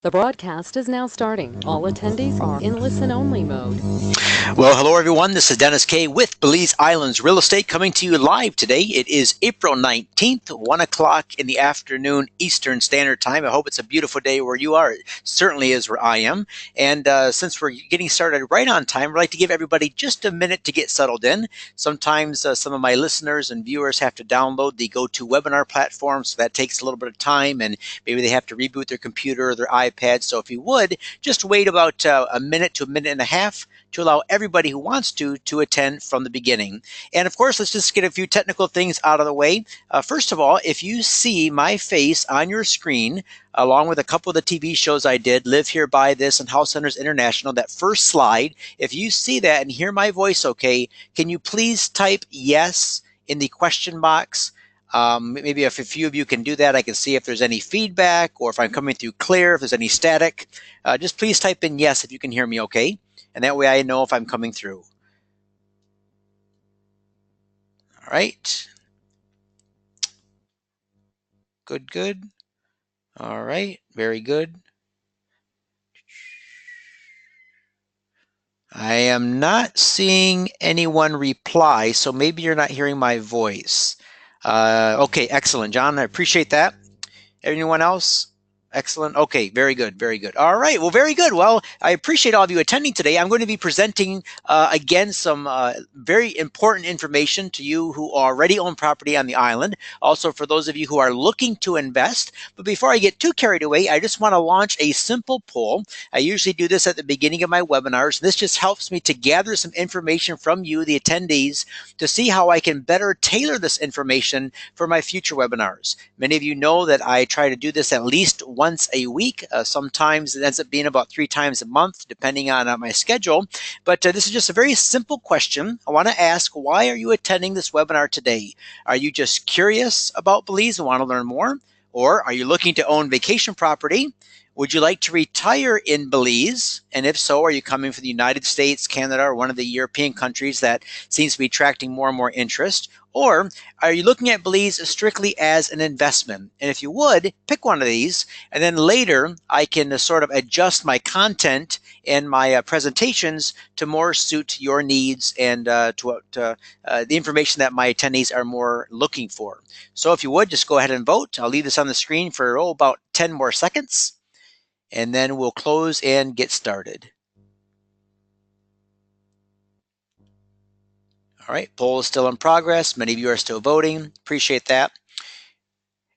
The broadcast is now starting. All attendees are in listen-only mode. Well, hello everyone. This is Dennis Kaye with Belize Islands Real Estate coming to you live today. It is April 19th, 1 o'clock in the afternoon Eastern Standard Time. I hope it's a beautiful day where you are. It certainly is where I am. And since we're getting started right on time, I'd like to give everybody just a minute to get settled in. Sometimes some of my listeners and viewers have to download the GoToWebinar platform, so that takes a little bit of time, and maybe they have to reboot their computer or their iPad. So if you would, just wait about a minute to a minute and a half to allow everybody who wants to attend from the beginning. And of course, let's just get a few technical things out of the way. First of all, if you see my face on your screen, along with a couple of the TV shows I did, Live Here, Buy This, and House Hunters International, that first slide, if you see that and hear my voice okay, can you please type yes in the question box? Maybe if a few of you can do that, I can see if there's any feedback or if I'm coming through clear, if there's any static. Just please type in yes if you can hear me okay. And that way I know if I'm coming through. All right. Good, good. All right. Very good. I am not seeing anyone reply, so maybe you're not hearing my voice. Okay, excellent, John. I appreciate that. Anyone else? Excellent. Okay, very good, very good. All right, well, very good. Well, I appreciate all of you attending today. I'm going to be presenting, again, some very important information to you who already own property on the island. Also, for those of you who are looking to invest. But before I get too carried away, I just want to launch a simple poll. I usually do this at the beginning of my webinars. This just helps me to gather some information from you, the attendees, to see how I can better tailor this information for my future webinars. Many of you know that I try to do this at least once a week. Sometimes it ends up being about 3 times a month, depending on my schedule. But this is just a very simple question. I want to ask, why are you attending this webinar today? Are you just curious about Belize and want to learn more? Or are you looking to own vacation property? Would you like to retire in Belize? And if so, are you coming from the United States, Canada, or one of the European countries that seems to be attracting more and more interest? Or are you looking at Belize strictly as an investment? And if you would, pick one of these, and then later I can sort of adjust my content and my presentations to more suit your needs and to the information that my attendees are more looking for. So if you would, just go ahead and vote. I'll leave this on the screen for about 10 more seconds, and then we'll close and get started. All right, poll is still in progress. Many of you are still voting. Appreciate that.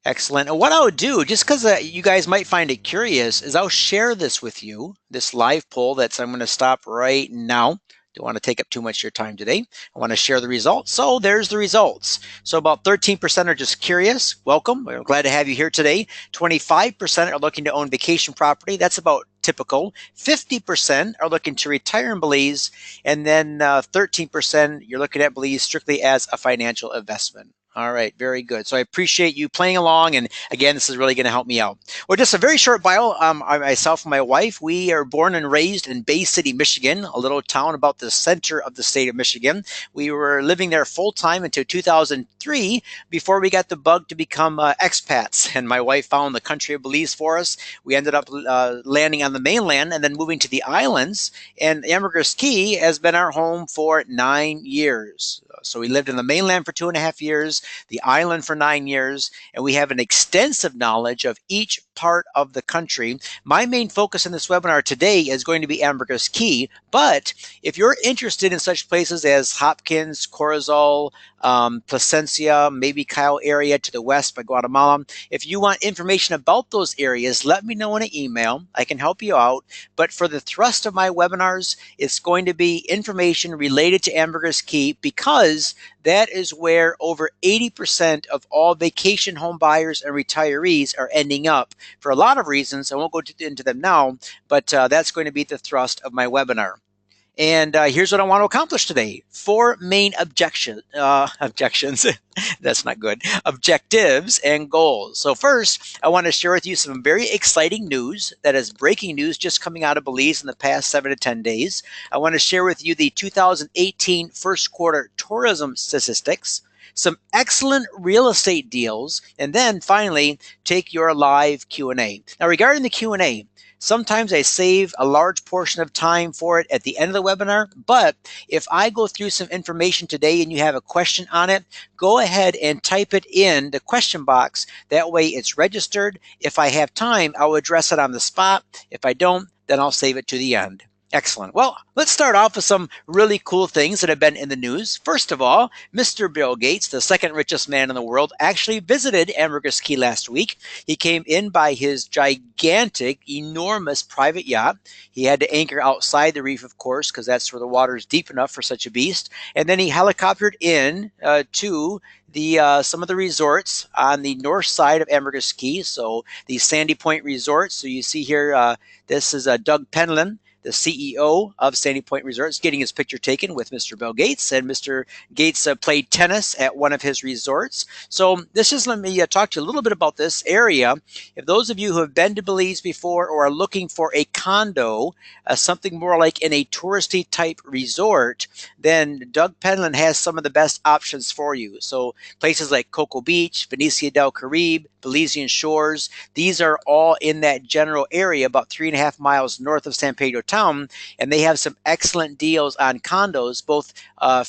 Excellent. And what I would do, just because you guys might find it curious, is I'll share this with you, this live poll I'm going to stop right now. Don't want to take up too much of your time today. I want to share the results. So there's the results. So about 13% are just curious. Welcome. We're glad to have you here today. 25% are looking to own vacation property. That's about typical. 50% are looking to retire in Belize. And then 13%, you're looking at Belize strictly as a financial investment. All right, very good. So I appreciate you playing along. And again, this is really going to help me out. Well, just a very short bio. Myself and my wife, we are born and raised in Bay City, Michigan, a little town about the center of the state of Michigan. We were living there full time until 2003 before we got the bug to become expats. And my wife found the country of Belize for us. We ended up landing on the mainland and then moving to the islands. And Ambergris Caye has been our home for 9 years. So we lived in the mainland for 2.5 years, the island for 9 years, and we have an extensive knowledge of each part of the country. My main focus in this webinar today is going to be Ambergris Caye, but if you're interested in such places as Hopkins, Corozal, Placencia, maybe Kyle area to the west by Guatemala, if you want information about those areas, let me know in an email. I can help you out. But for the thrust of my webinars, it's going to be information related to Ambergris Caye because that is where over 80% of all vacation home buyers and retirees are ending up for a lot of reasons. I won't go into them now, but that's going to be the thrust of my webinar. And here's what I want to accomplish today. 4 main objections. That's not good. Objectives and goals. So first, I want to share with you some very exciting news that is breaking news just coming out of Belize in the past 7 to 10 days. I want to share with you the 2018 first quarter tourism statistics. some excellent real estate deals, and then finally take your live Q&A. Now, regarding the Q&A, sometimes I save a large portion of time for it at the end of the webinar, but if I go through some information today and you have a question on it, go ahead and type it in the question box. That way it's registered. If I have time, I'll address it on the spot. If I don't, then I'll save it to the end. Excellent. Well, let's start off with some really cool things that have been in the news. First of all, Mr. Bill Gates, the second richest man in the world, actually visited Ambergris Caye last week. He came in by his gigantic, enormous private yacht. He had to anchor outside the reef, of course, because that's where the water is deep enough for such a beast. And then he helicoptered in to some of the resorts on the north side of Ambergris Caye. So the Sandy Point Resort. So you see here, this is Doug Penland, the CEO of Sandy Point Resorts, getting his picture taken with Mr. Bill Gates. And Mr. Gates played tennis at one of his resorts. So this just let me talk to you a little bit about this area. If those of you who have been to Belize before or are looking for a condo, something more like in a touristy type resort, then Doug Penland has some of the best options for you. So places like Cocoa Beach, Benicia del Caribe, Belizean Shores, these are all in that general area, about 3.5 miles north of San Pedro town, and they have some excellent deals on condos, both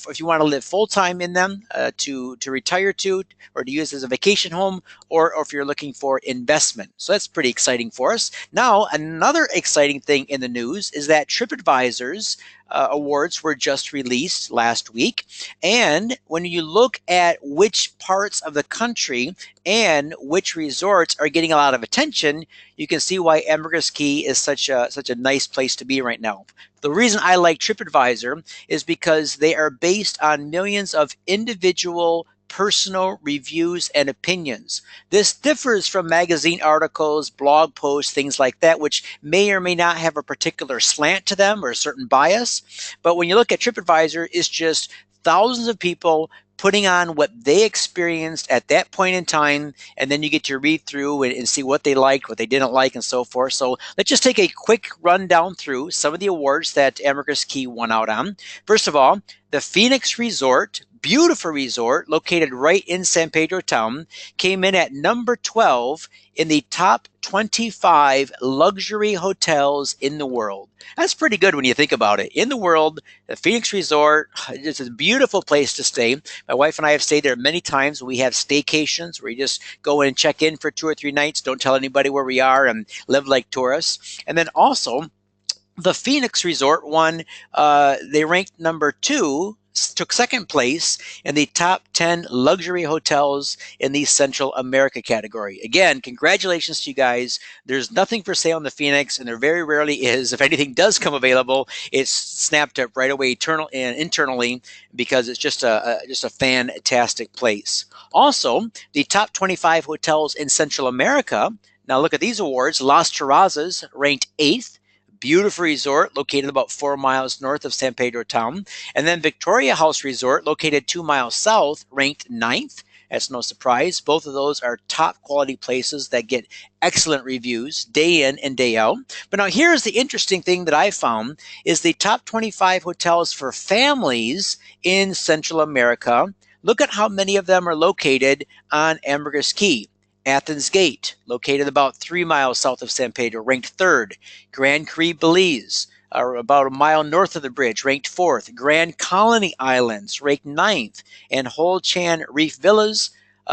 if you want to live full-time in them, to retire to, or to use as a vacation home, or if you're looking for investment. So that's pretty exciting for us. Now, another exciting thing in the news is that TripAdvisor's awards were just released last week. And when you look at which parts of the country and which resorts are getting a lot of attention, you can see why Ambergris Caye is such a nice place to be right now. The reason I like TripAdvisor is because they are based on millions of individual personal reviews and opinions. This differs from magazine articles, blog posts, things like that, which may or may not have a particular slant to them or a certain bias. But when you look at TripAdvisor, it's just thousands of people putting on what they experienced at that point in time, and then you get to read through and see what they liked, what they didn't like, and so forth. So let's just take a quick rundown through some of the awards that Ambergris Caye won out on. First of all, the Phoenix Resort, beautiful resort located right in San Pedro town, came in at number 12 in the top 25 luxury hotels in the world. That's pretty good when you think about it. In the world, the Phoenix Resort is a beautiful place to stay. My wife and I have stayed there many times. We have staycations where you just go in and check in for 2 or 3 nights, don't tell anybody where we are, and live like tourists. And then also, the Phoenix Resort won, they ranked number 2, took second place in the top 10 luxury hotels in the Central America category. Again, congratulations to you guys. There's nothing for sale in the Phoenix, and there very rarely is. If anything does come available, it's snapped up right away internally, because it's just a fantastic place. Also, the top 25 hotels in Central America. Now look at these awards. Las Terrazas ranked 8th. Beautiful resort located about 4 miles north of San Pedro town. And then Victoria House Resort, located 2 miles south, ranked 9th. That's no surprise. Both of those are top quality places that get excellent reviews day in and day out. But now here's the interesting thing that I found is the top 25 hotels for families in Central America. Look at how many of them are located on Ambergris Caye. Athens Gate, located about 3 miles south of San Pedro, ranked 3rd. Grand Caribe Belize, about a mile north of the bridge, ranked 4th. Grand Colony Islands, ranked 9th. And Hol Chan Reef Villas,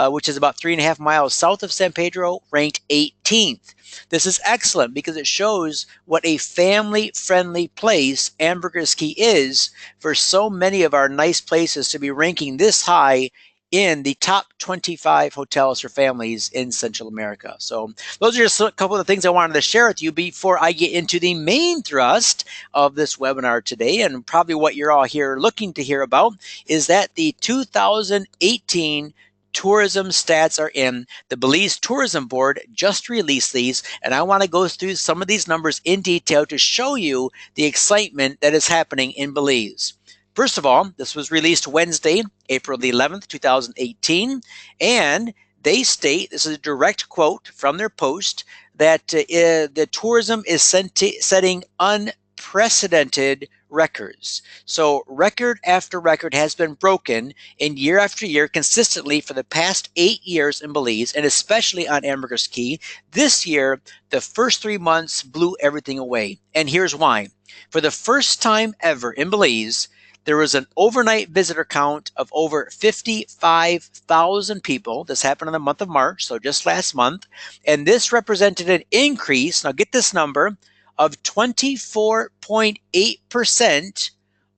which is about 3.5 miles south of San Pedro, ranked 18th. This is excellent because it shows what a family-friendly place Ambergris Caye is for so many of our nice places to be ranking this high in the top 25 hotels for families in Central America. So those are just a couple of the things I wanted to share with you before I get into the main thrust of this webinar today. And probably what you're all here looking to hear about is that the 2018 tourism stats are in. The Belize Tourism Board just released these, and I want to go through some of these numbers in detail to show you the excitement that is happening in Belize. First of all, this was released Wednesday, April the 11th, 2018, and they state, this is a direct quote from their post, that the tourism is setting unprecedented records. So record after record has been broken in year after year consistently for the past 8 years in Belize, and especially on Ambergris Caye. This year, the first 3 months blew everything away. And here's why. For the first time ever in Belize, there was an overnight visitor count of over 55,000 people. This happened in the month of March, so just last month. And this represented an increase, now get this number, of 24.8%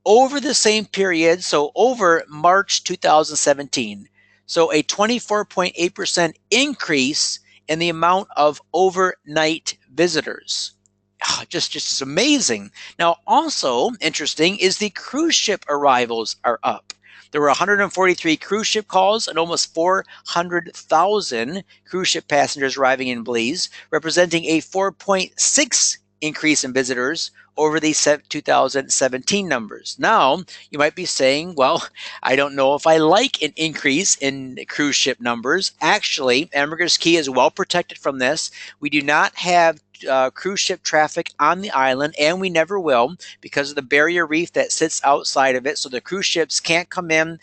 over the same period, so over March 2017. So a 24.8% increase in the amount of overnight visitors. Just amazing. Now, also interesting is the cruise ship arrivals are up. There were 143 cruise ship calls and almost 400,000 cruise ship passengers arriving in Belize, representing a 4.6 increase in visitors over the 2017 numbers. Now, you might be saying, well, I don't know if I like an increase in cruise ship numbers. Actually, Ambergris Caye is well protected from this. We do not have cruise ship traffic on the island, and we never will because of the barrier reef that sits outside of it. So the cruise ships can't come in.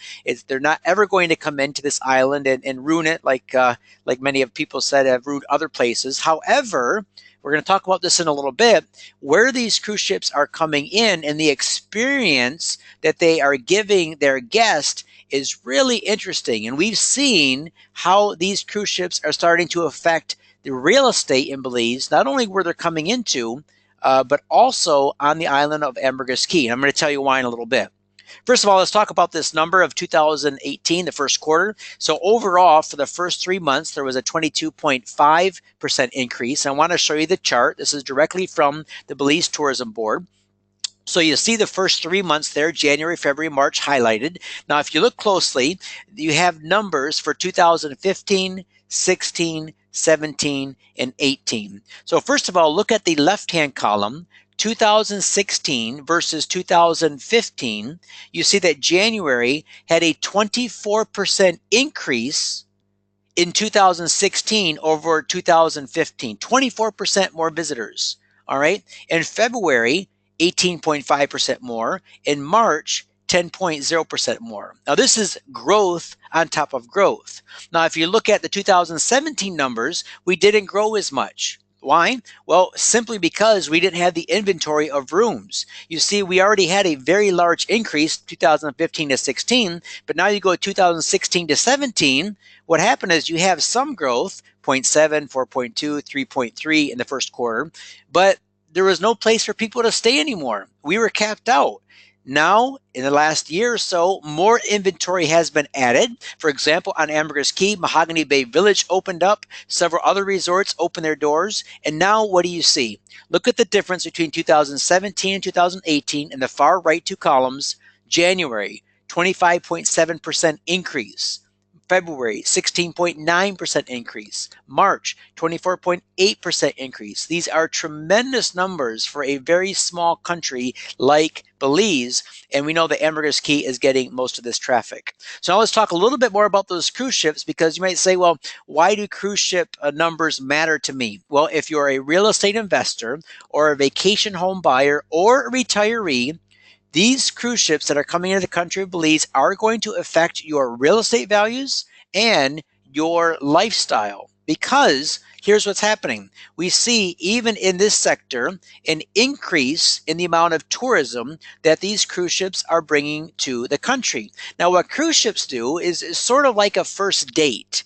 They're not ever going to come into this island and ruin it like many of people said have ruined other places. However, we're going to talk about this in a little bit, where these cruise ships are coming in and the experience that they are giving their guest is really interesting. And we've seen how these cruise ships are starting to affect the real estate in Belize, not only where they're coming into, but also on the island of Ambergris Caye. I'm going to tell you why in a little bit. First of all, let's talk about this number of 2018, the first quarter. So overall, for the first 3 months, there was a 22.5% increase. I want to show you the chart. This is directly from the Belize Tourism Board. So you see the first 3 months there, January, February, March highlighted. Now, if you look closely, you have numbers for 2015, 16, 17, and 18. So first of all, look at the left-hand column, 2016 versus 2015. You see that January had a 24% increase in 2016 over 2015, 24% more visitors. All right. In February, 18.5% more. In March, 10.0% more. Now, this is growth on top of growth. Now, if you look at the 2017 numbers, we didn't grow as much. Why? Well, simply because we didn't have the inventory of rooms. You see, we already had a very large increase 2015 to 16, but now you go 2016 to 17, what happened is you have some growth, 0.7, 4.2, 3.3 in the first quarter, but there was no place for people to stay anymore. We were capped out. Now, in the last year or so, more inventory has been added. For example, on Ambergris Caye, Mahogany Bay Village opened up. Several other resorts opened their doors. And now what do you see? Look at the difference between 2017 and 2018 in the far right two columns. January, 25.7% increase. February, 16.9% increase. March, 24.8% increase. These are tremendous numbers for a very small country like Belize, and we know that Ambergris Caye is getting most of this traffic. So now let's talk a little bit more about those cruise ships, because you might say, well, why do cruise ship numbers matter to me? Well, if you're a real estate investor or a vacation home buyer or a retiree, these cruise ships that are coming into the country of Belize are going to affect your real estate values and your lifestyle, because here's what's happening. We see, even in this sector, an increase in the amount of tourism that these cruise ships are bringing to the country. Now, what cruise ships do is sort of like a first date.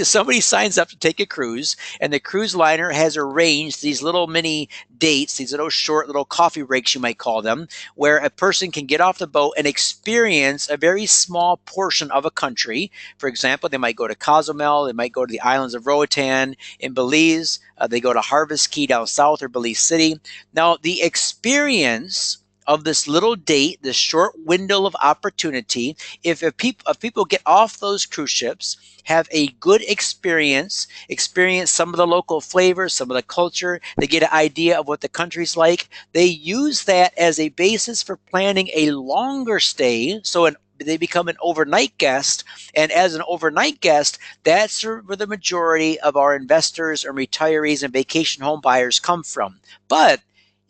Somebody signs up to take a cruise, and the cruise liner has arranged these little mini dates, these little short little coffee breaks, you might call them, where a person can get off the boat and experience a very small portion of a country. For example, they might go to Cozumel, they might go to the islands of Roatan in Belize, they go to Harvest Caye down south, or Belize City. Now, the experience of this little date, this short window of opportunity, if people get off those cruise ships, have a good experience some of the local flavors, some of the culture, they get an idea of what the country's like, they use that as a basis for planning a longer stay, so they become an overnight guest. And as an overnight guest, that's where the majority of our investors or retirees and vacation home buyers come from. But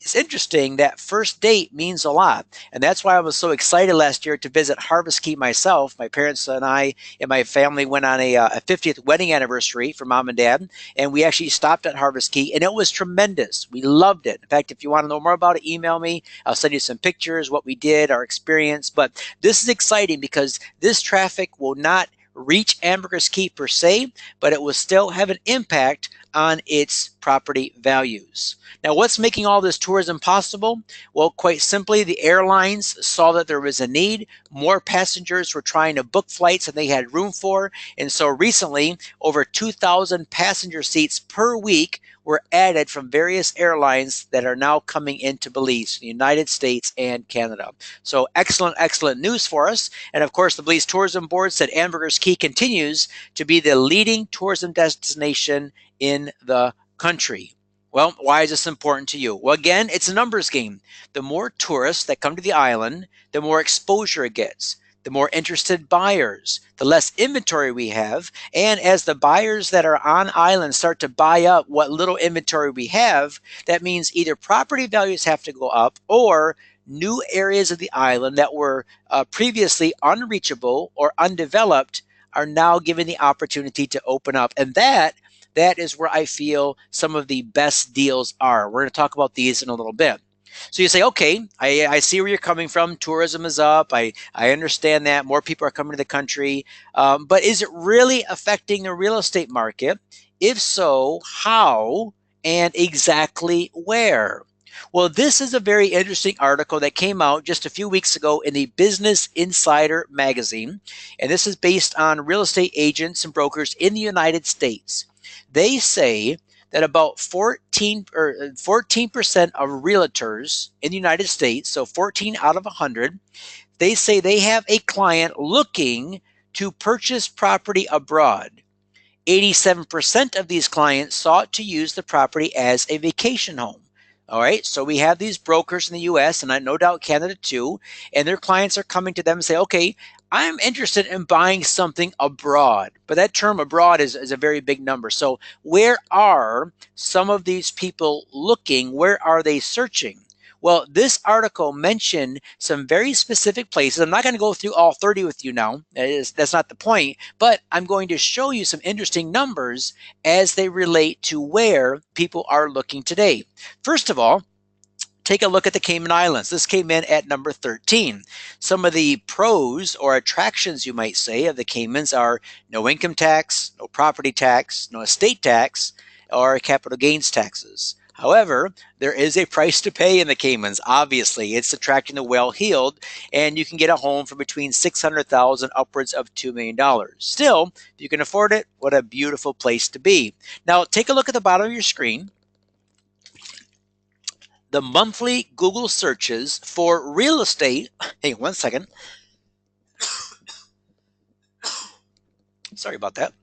it's interesting that first date means a lot. And that's why I was so excited last year to visit Harvest Caye myself. My parents and I and my family went on a 50th wedding anniversary for mom and dad. And we actually stopped at Harvest Caye, and it was tremendous. We loved it. In fact, if you want to know more about it, email me. I'll send you some pictures, what we did, our experience. But this is exciting because this traffic will not reach Ambergris Caye per se, but it will still have an impact on its property values. Now, what's making all this tourism possible? Well, quite simply, the airlines saw that there was a need. More passengers were trying to book flights than they had room for. And so recently, over 2,000 passenger seats per week were added from various airlines that are now coming into Belize, the United States and Canada. So excellent, excellent news for us. And of course, the Belize Tourism Board said Ambergris Caye continues to be the leading tourism destination in the country. Well, why is this important to you? Well, again, it's a numbers game. The more tourists that come to the island, the more exposure it gets, the more interested buyers, the less inventory we have. And as the buyers that are on island start to buy up what little inventory we have, that means either property values have to go up or new areas of the island that were previously unreachable or undeveloped are now given the opportunity to open up. And that is where I feel some of the best deals are. We're going to talk about these in a little bit. So you say, okay, I see where you're coming from. Tourism is up. I understand that. More people are coming to the country. But is it really affecting the real estate market? If so, how and exactly where? Well, this is a very interesting article that came out just a few weeks ago in the Business Insider magazine. And this is based on real estate agents and brokers in the United States. They say that about 14% of realtors in the United States, so 14 out of 100, they say they have a client looking to purchase property abroad. 87% of these clients sought to use the property as a vacation home. All right, so we have these brokers in the US and I no doubt Canada too, and their clients are coming to them and say, okay, I'm interested in buying something abroad. But that term abroad is a very big number. So where are some of these people looking? Where are they searching? Well, this article mentioned some very specific places. I'm not going to go through all 30 with you now. That's not the point. But I'm going to show you some interesting numbers as they relate to where people are looking today. First of all, take a look at the Cayman Islands. This came in at number 13. Some of the pros or attractions, you might say, of the Caymans are no income tax, no property tax, no estate tax, or capital gains taxes. However, there is a price to pay in the Caymans. Obviously, it's attracting the well-heeled, and you can get a home for between $600,000 upwards of $2 million. Still, if you can afford it, what a beautiful place to be. Now, take a look at the bottom of your screen. The monthly Google searches for real estate. Hey, one second. Sorry about that.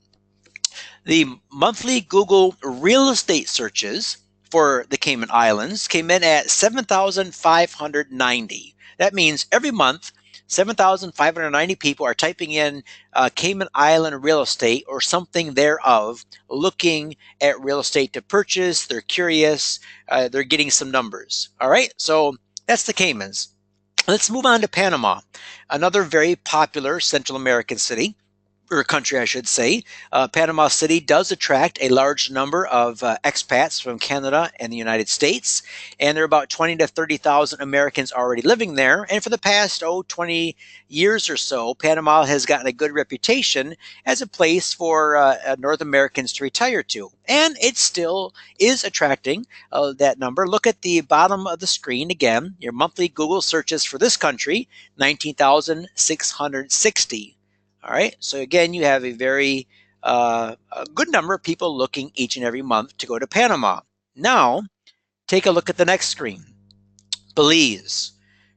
The monthly Google real estate searches for the Cayman Islands came in at 7,590. That means every month, 7,590 people are typing in Cayman Island real estate or something thereof, looking at real estate to purchase. They're curious. They're getting some numbers. All right, so that's the Caymans. Let's move on to Panama, another very popular Central American city. Or country, I should say. Panama City does attract a large number of expats from Canada and the United States, and there are about 20 to 30,000 Americans already living there. And for the past 20 years or so, Panama has gotten a good reputation as a place for North Americans to retire to, and it still is attracting that number. Look at the bottom of the screen again. Your monthly Google searches for this country, 19,660. All right, so again, you have a very a good number of people looking each and every month to go to Panama. Now, take a look at the next screen. Belize,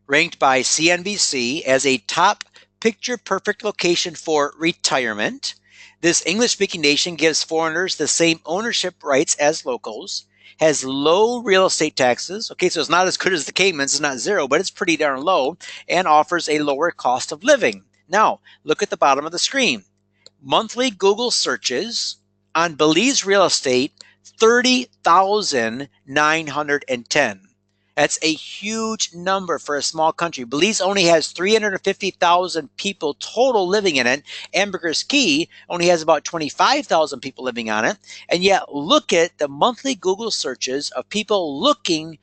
ranked by CNBC as a top picture-perfect location for retirement. This English-speaking nation gives foreigners the same ownership rights as locals, has low real estate taxes. Okay, so it's not as good as the Caymans, it's not zero, but it's pretty darn low, and offers a lower cost of living. Now, look at the bottom of the screen. Monthly Google searches on Belize real estate, 30,910. That's a huge number for a small country. Belize only has 350,000 people total living in it. Ambergris Caye only has about 25,000 people living on it. And yet, look at the monthly Google searches of people looking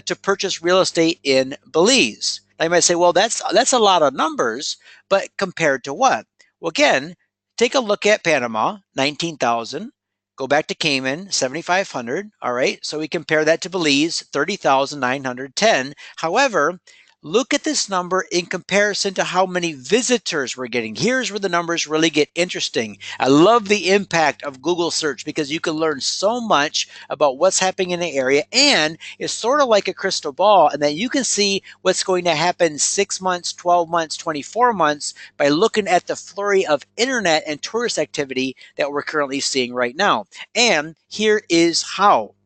to purchase real estate in Belize. Now you might say, well, that's a lot of numbers, but compared to what? Well, again, take a look at Panama, 19,000. Go back to Cayman, 7,500. All right. So we compare that to Belize, 30,910. However, look at this number in comparison to how many visitors we're getting. Here's where the numbers really get interesting. I love the impact of Google search because you can learn so much about what's happening in the area, and it's sort of like a crystal ball, and that you can see what's going to happen 6 months, 12 months, 24 months by looking at the flurry of internet and tourist activity that we're currently seeing right now. And here is how.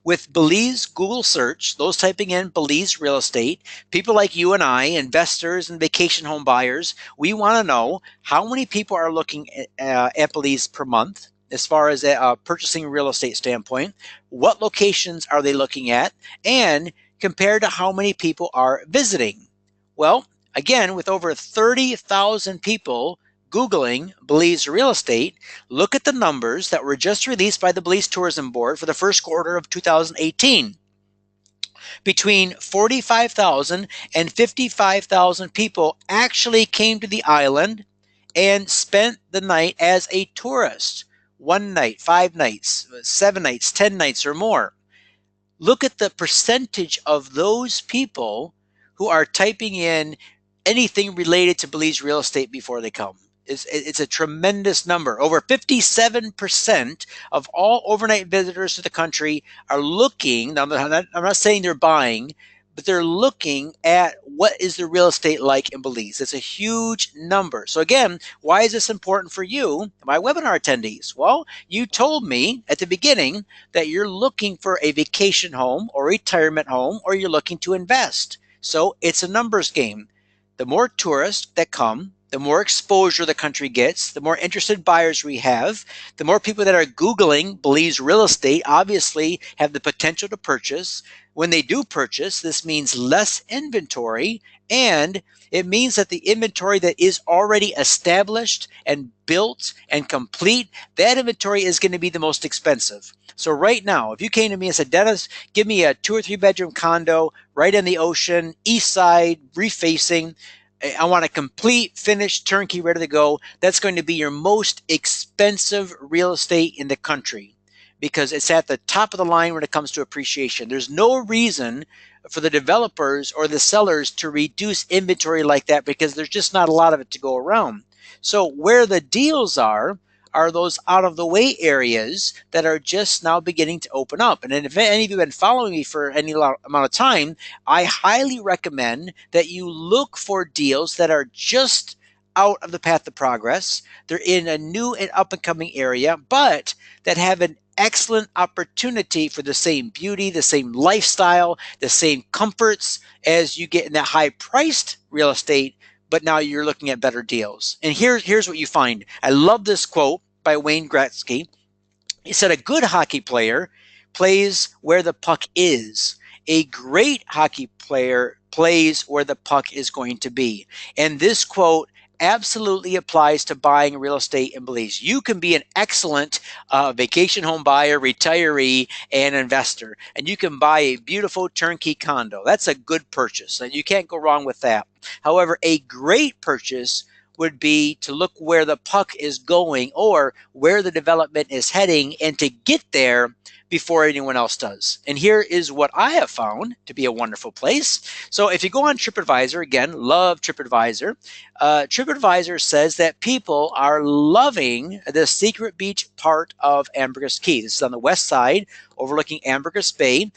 With Belize Google search, those typing in Belize real estate, people like you and I, investors and vacation home buyers, we want to know how many people are looking at Belize per month as far as a purchasing real estate standpoint. What locations are they looking at? And compared to how many people are visiting? Well, again, with over 30,000 people Googling Belize real estate, look at the numbers that were just released by the Belize Tourism Board for the first quarter of 2018. Between 45,000 and 55,000 people actually came to the island and spent the night as a tourist. 1 night, 5 nights, 7 nights, 10 nights or more. Look at the percentage of those people who are typing in anything related to Belize real estate before they come. It's a tremendous number. Over 57% of all overnight visitors to the country are looking, now I'm not saying they're buying, but they're looking at what is the real estate like in Belize. It's a huge number. So again, why is this important for you, my webinar attendees? Well, you told me at the beginning that you're looking for a vacation home or retirement home, or you're looking to invest. So it's a numbers game. The more tourists that come, the more exposure the country gets, the more interested buyers we have, the more people that are Googling Belize real estate obviously have the potential to purchase. When they do purchase, this means less inventory, and it means that the inventory that is already established and built and complete, that inventory is going to be the most expensive. So right now, if you came to me and said, Dennis, give me a 2 or 3 bedroom condo right on the ocean, east side, refacing, I want a complete, finished, turnkey, ready to go. That's going to be your most expensive real estate in the country because it's at the top of the line when it comes to appreciation. There's no reason for the developers or the sellers to reduce inventory like that because there's just not a lot of it to go around. So where the deals are those out of the way areas that are just now beginning to open up. And if any of you have been following me for any amount of time, I highly recommend that you look for deals that are just out of the path of progress. They're in a new and up and coming area, but that have an excellent opportunity for the same beauty, the same lifestyle, the same comforts as you get in that high priced real estate, but now you're looking at better deals. And here's what you find. I love this quote by Wayne Gretzky. He said, a good hockey player plays where the puck is. A great hockey player plays where the puck is going to be. And this quote absolutely applies to buying real estate in Belize. You can be an excellent vacation home buyer, retiree, and investor. And you can buy a beautiful turnkey condo. That's a good purchase, and you can't go wrong with that. However, a great purchase would be to look where the puck is going or where the development is heading and to get there before anyone else does. And here is what I have found to be a wonderful place. So if you go on TripAdvisor, again, love TripAdvisor. TripAdvisor says that people are loving the Secret Beach part of Ambergris Caye. This is on the west side, overlooking Ambergris Bay.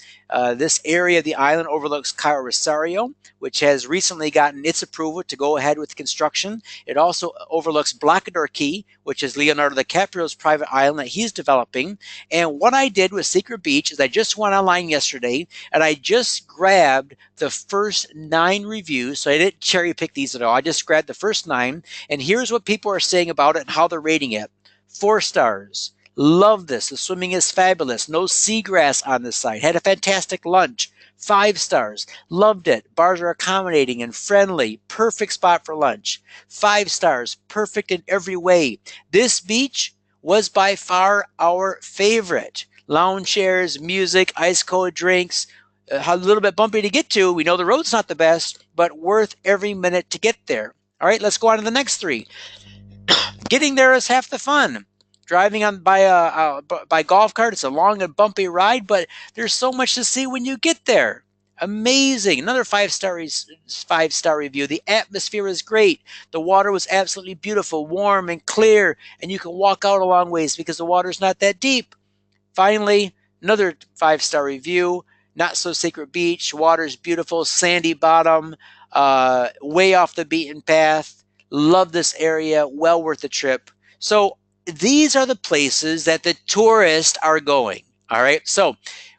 This area of the island overlooks Cayo Rosario, which has recently gotten its approval to go ahead with construction. It also overlooks Blacador Caye, which is Leonardo DiCaprio's private island that he's developing. And what I did with Secret Beach is I just went online yesterday and I just grabbed the first 9 reviews. So I didn't cherry pick these at all. I just grabbed the first 9. And here's what people are saying about it and how they're rating it. 4 stars. Love this. The swimming is fabulous. No seagrass on this site. Had a fantastic lunch. 5 stars. Loved it. Bars are accommodating and friendly. Perfect spot for lunch. 5 stars. Perfect in every way. This beach was by far our favorite. Lounge chairs, music, ice cold drinks. A little bit bumpy to get to. We know the road's not the best, but worth every minute to get there. All right, let's go on to the next 3. Getting there is half the fun. Driving on by golf cart, it's a long and bumpy ride, but there's so much to see when you get there. Amazing. Another 5-star review. The atmosphere is great. The water was absolutely beautiful, warm and clear, and you can walk out a long ways because the water's not that deep. Finally, another 5-star review. Not so secret beach. Water's beautiful, sandy bottom, way off the beaten path. Love this area. Well worth the trip. So these are the places that the tourists are going. All right. So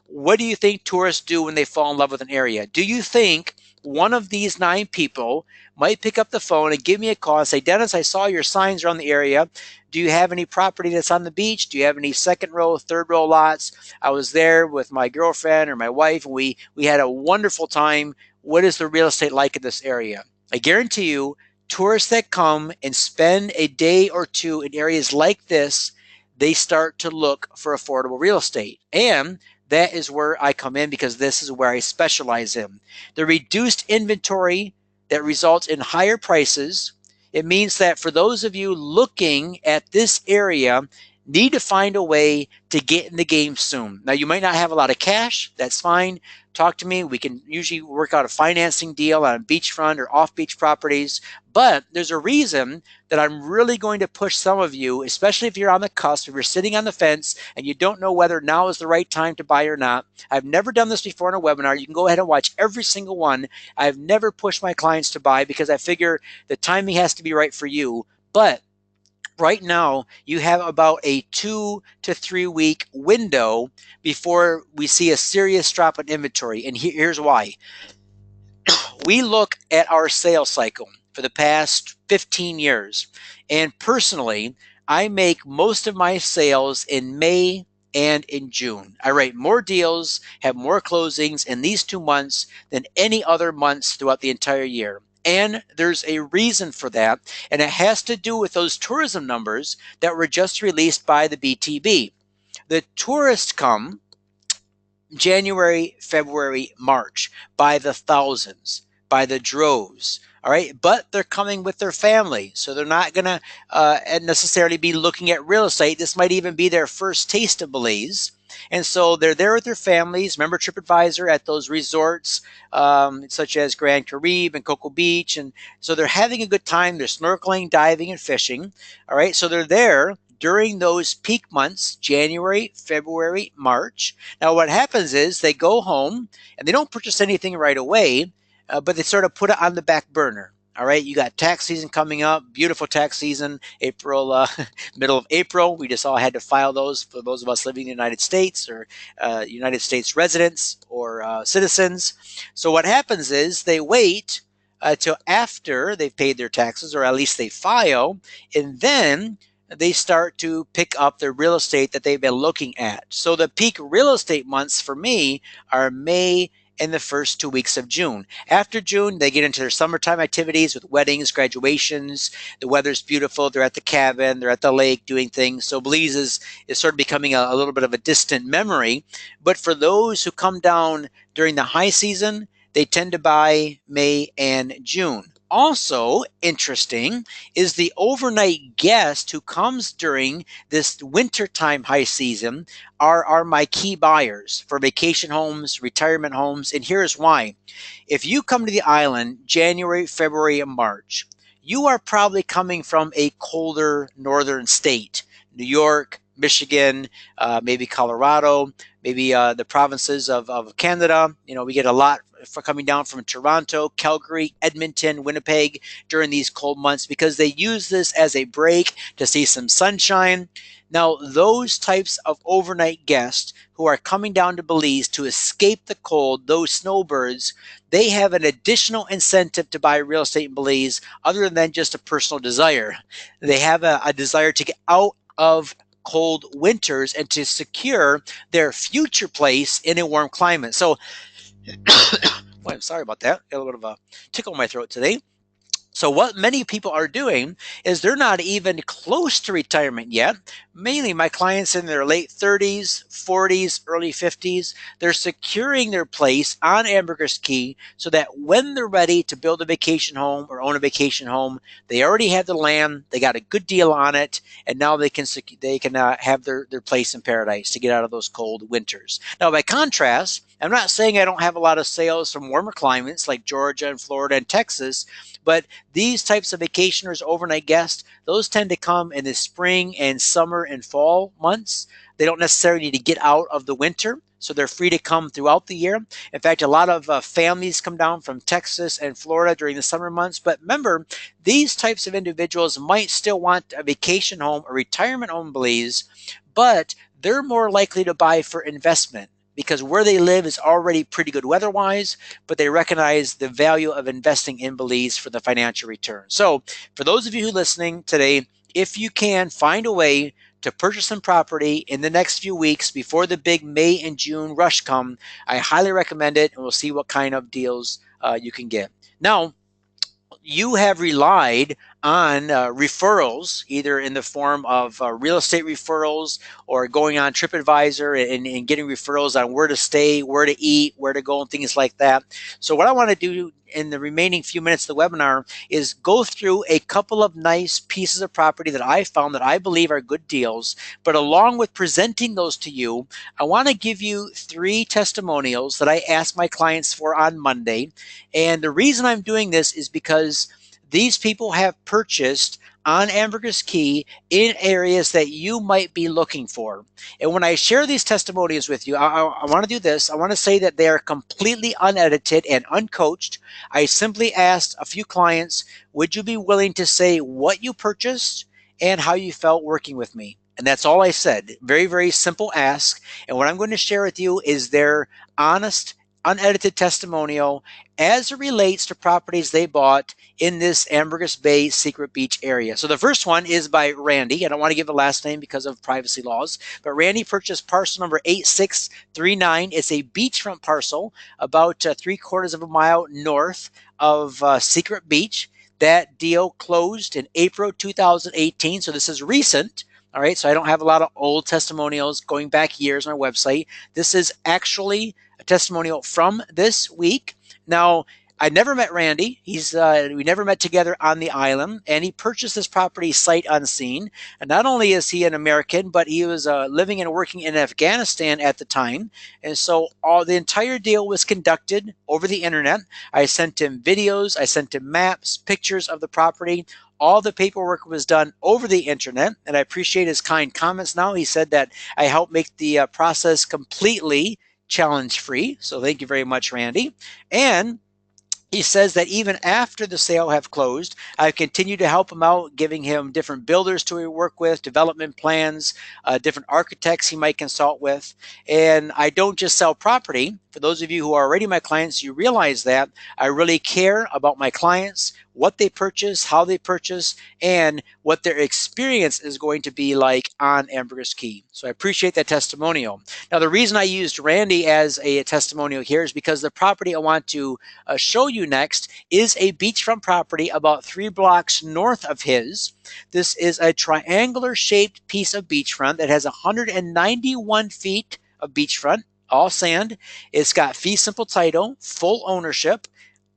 what do you think tourists do when they fall in love with an area? Do you think one of these 9 people might pick up the phone and give me a call and say, Dennis, I saw your signs around the area. Do you have any property that's on the beach? Do you have any second row, third row lots? I was there with my girlfriend or my wife. And we had a wonderful time. What is the real estate like in this area? I guarantee you, tourists that come and spend a day or 2 in areas like this, they start to look for affordable real estate. And that is where I come in because this is where I specialize in. The reduced inventory that results in higher prices. It means that for those of you looking at this area, need to find a way to get in the game soon. Now, you might not have a lot of cash. That's fine. Talk to me. We can usually work out a financing deal on beachfront or off-beach properties. But there's a reason that I'm really going to push some of you, especially if you're on the cusp, if you're sitting on the fence and you don't know whether now is the right time to buy or not. I've never done this before in a webinar. You can go ahead and watch every single one. I've never pushed my clients to buy because I figure the timing has to be right for you. But right now, you have about a 2 to 3 week window before we see a serious drop in inventory. And here's why. We look at our sales cycle for the past 15 years. And personally, I make most of my sales in May and in June. I write more deals, have more closings in these 2 months than any other months throughout the entire year. And there's a reason for that, and it has to do with those tourism numbers that were just released by the BTB. The tourists come January, February, March by the thousands, by the droves. All right, but they're coming with their family, so they're not going to necessarily be looking at real estate. This might even be their first taste of Belize. And so they're there with their families. Remember TripAdvisor at those resorts, such as Grand Caribe and Cocoa Beach. And so they're having a good time. They're snorkeling, diving, and fishing. All right, so they're there during those peak months, January, February, March. Now, what happens is they go home and they don't purchase anything right away, but they sort of put it on the back burner. All right, you got tax season coming up, beautiful tax season, April, middle of April. We just all had to file those for those of us living in the United States or United States residents or citizens. So what happens is they wait till after they've paid their taxes, or at least they file, and then they start to pick up their real estate that they've been looking at. So the peak real estate months for me are May and the first 2 weeks of June. After June, they get into their summertime activities with weddings, graduations. The weather's beautiful. They're at the cabin. They're at the lake doing things. So Belize is sort of becoming a little bit of a distant memory. But for those who come down during the high season, they tend to buy May and June. Also interesting is the overnight guest who comes during this wintertime high season are my key buyers for vacation homes, retirement homes, and here's why. If you come to the island January, February, and March, you are probably coming from a colder northern state, New York, Michigan, maybe Colorado, maybe the provinces of Canada. You know, we get a lot for coming down from Toronto, Calgary, Edmonton, Winnipeg during these cold months because they use this as a break to see some sunshine. Now, those types of overnight guests who are coming down to Belize to escape the cold, those snowbirds, they have an additional incentive to buy real estate in Belize other than just a personal desire. They have a desire to get out of cold winters and to secure their future place in a warm climate. So, boy, I'm sorry about that. Got a little bit of a tickle in my throat today. So what many people are doing is they're not even close to retirement yet. Mainly my clients in their late 30s, 40s, early 50s, they're securing their place on Ambergris Caye so that when they're ready to build a vacation home or own a vacation home, they already have the land, they got a good deal on it, and now they can have their place in paradise to get out of those cold winters. Now, by contrast, I'm not saying I don't have a lot of sales from warmer climates like Georgia and Florida and Texas, but these types of vacationers, overnight guests, those tend to come in the spring and summer and fall months. They don't necessarily need to get out of the winter, so they're free to come throughout the year. In fact, a lot of families come down from Texas and Florida during the summer months. But remember, these types of individuals might still want a vacation home, a retirement home in Belize, but they're more likely to buy for investment, because where they live is already pretty good weather-wise, but they recognize the value of investing in Belize for the financial return. So for those of you who are listening today, if you can find a way to purchase some property in the next few weeks before the big May and June rush come, I highly recommend it, and we'll see what kind of deals you can get. Now, you have relied on referrals, either in the form of real estate referrals or going on TripAdvisor and getting referrals on where to stay, where to eat, where to go, and things like that. So what I want to do in the remaining few minutes of the webinar is go through a couple of nice pieces of property that I found that I believe are good deals. But along with presenting those to you, I want to give you 3 testimonials that I asked my clients for on Monday. And the reason I'm doing this is because these people have purchased on Ambergris Caye in areas that you might be looking for. And when I share these testimonials with you, I want to do this. I want to say that they are completely unedited and uncoached. I simply asked a few clients, would you be willing to say what you purchased and how you felt working with me? And that's all I said. Very, very simple ask. And what I'm going to share with you is their honest, unedited testimonial as it relates to properties they bought in this Ambergris Bay Secret Beach area. So the first one is by Randy. I don't want to give a last name because of privacy laws, but Randy purchased parcel number 8639. It's a beachfront parcel about 3/4 of a mile north of Secret Beach. That deal closed in April 2018, so this is recent. All right, so I don't have a lot of old testimonials going back years on our website. This is actually a testimonial from this week. Now, I never met Randy. We never met together on the island, and he purchased this property sight unseen. And not only is he an American, but he was living and working in Afghanistan at the time. And so the entire deal was conducted over the internet. I sent him videos, I sent him maps, pictures of the property. All the paperwork was done over the internet, and I appreciate his kind comments now. He said that I helped make the process completely challenge-free. So thank you very much, Randy. And he says that even after the sale have closed, I continue to help him out, giving him different builders to work with, development plans, different architects he might consult with. And I don't just sell property. For those of you who are already my clients, you realize that I really care about my clients, what they purchase, how they purchase, and what their experience is going to be like on Ambergris Caye. So I appreciate that testimonial. Now, the reason I used Randy as a testimonial here is because the property I want to show you next is a beachfront property about 3 blocks north of his. This is a triangular shaped piece of beachfront that has 191 feet of beachfront, all sand. It's got fee simple title, full ownership,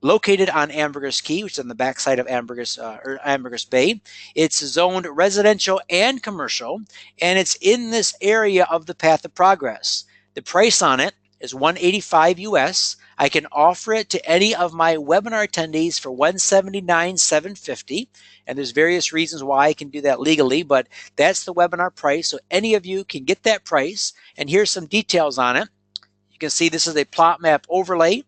located on Ambergris Caye, which is on the backside of Ambergris Bay. It's zoned residential and commercial, and it's in this area of the path of progress. The price on it is $185 US. I can offer it to any of my webinar attendees for $179,750, and there's various reasons why I can do that legally, but that's the webinar price, so any of you can get that price. And here's some details on it. You can see this is a plot map overlay,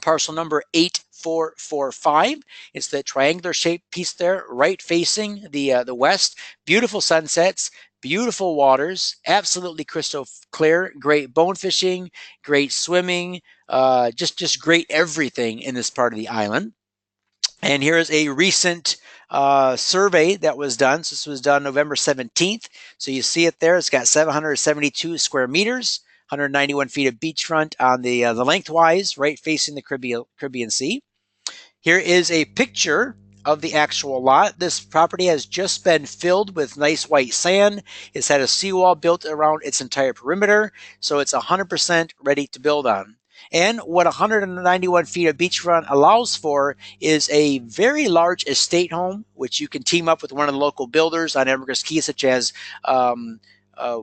parcel number 8445. It's the triangular shaped piece there, right facing the west. Beautiful sunsets, beautiful waters, absolutely crystal clear, great bone fishing, great swimming, just great everything in this part of the island. And here is a recent survey that was done. So this was done November 17th. So you see it there. It's got 772 square meters, 191 feet of beachfront on the lengthwise, right facing the Caribbean Sea. Here is a picture of the actual lot. This property has just been filled with nice white sand. It's had a seawall built around its entire perimeter, so it's 100% ready to build on. And what 191 feet of beachfront allows for is a very large estate home, which you can team up with one of the local builders on Ambergris Caye, such as um, uh,